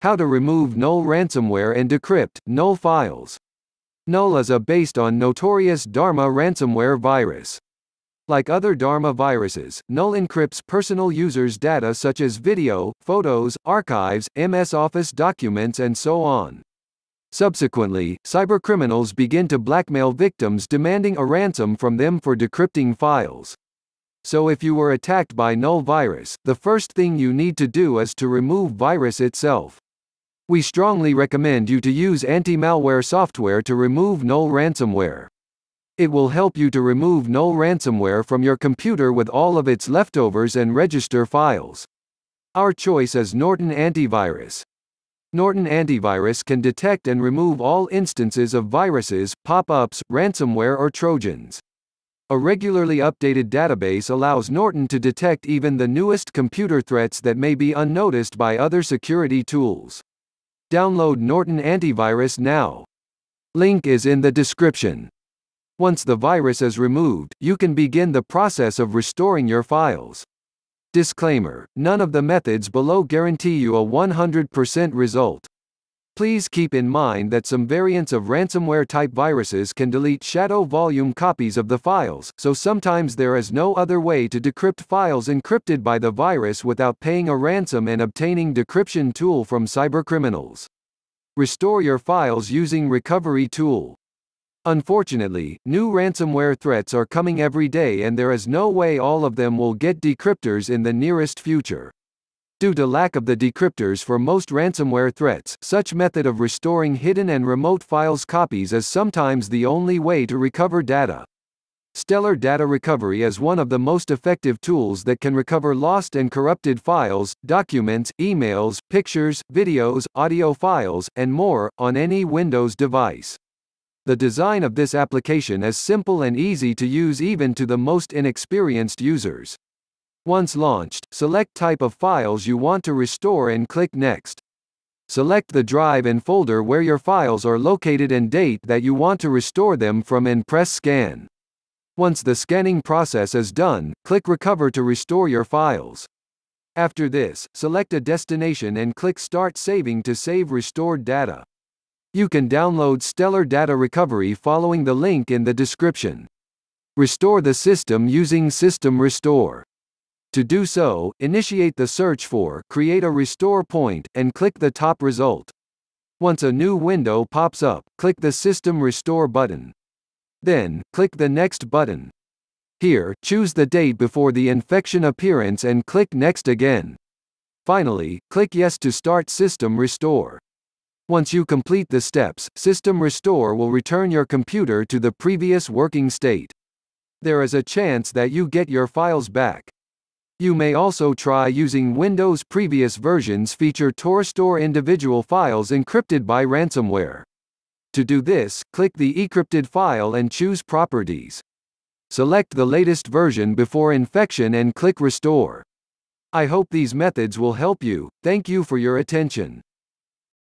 How to remove Null ransomware and decrypt Null files. Null is based on notorious Dharma ransomware virus. Like other Dharma viruses, Null encrypts personal users' data such as video, photos, archives, MS Office documents and so on. Subsequently, cybercriminals begin to blackmail victims demanding a ransom from them for decrypting files. So if you were attacked by Null virus, the first thing you need to do is to remove virus itself. We strongly recommend you to use anti-malware software to remove Null ransomware. It will help you to remove Null ransomware from your computer with all of its leftovers and register files. Our choice is Norton Antivirus. Norton Antivirus can detect and remove all instances of viruses, pop-ups, ransomware or Trojans. A regularly updated database allows Norton to detect even the newest computer threats that may be unnoticed by other security tools. Download Norton Antivirus now. Link is in the description. Once the virus is removed, you can begin the process of restoring your files. Disclaimer: none of the methods below guarantee you a 100% result. Please keep in mind that some variants of ransomware-type viruses can delete shadow volume copies of the files, so sometimes there is no other way to decrypt files encrypted by the virus without paying a ransom and obtaining decryption tool from cybercriminals. Restore your files using recovery tool. Unfortunately, new ransomware threats are coming every day and there is no way all of them will get decryptors in the nearest future. Due to lack of the decryptors for most ransomware threats, such method of restoring hidden and remote files copies is sometimes the only way to recover data. Stellar Data Recovery is one of the most effective tools that can recover lost and corrupted files, documents, emails, pictures, videos, audio files, and more, on any Windows device. The design of this application is simple and easy to use even to the most inexperienced users. Once launched, select type of files you want to restore and click Next. Select the drive and folder where your files are located and date that you want to restore them from and press Scan. Once the scanning process is done, click Recover to restore your files. After this, select a destination and click Start Saving to save restored data. You can download Stellar Data Recovery following the link in the description. Restore the system using System Restore. To do so, initiate the search for Create a Restore Point, and click the top result. Once a new window pops up, click the System Restore button. Then, click the Next button. Here, choose the date before the infection appearance and click Next again. Finally, click Yes to start System Restore. Once you complete the steps, System Restore will return your computer to the previous working state. There is a chance that you get your files back. You may also try using Windows previous versions feature to restore individual files encrypted by ransomware. To do this, click the encrypted file and choose Properties. Select the latest version before infection and click Restore. I hope these methods will help you. Thank you for your attention.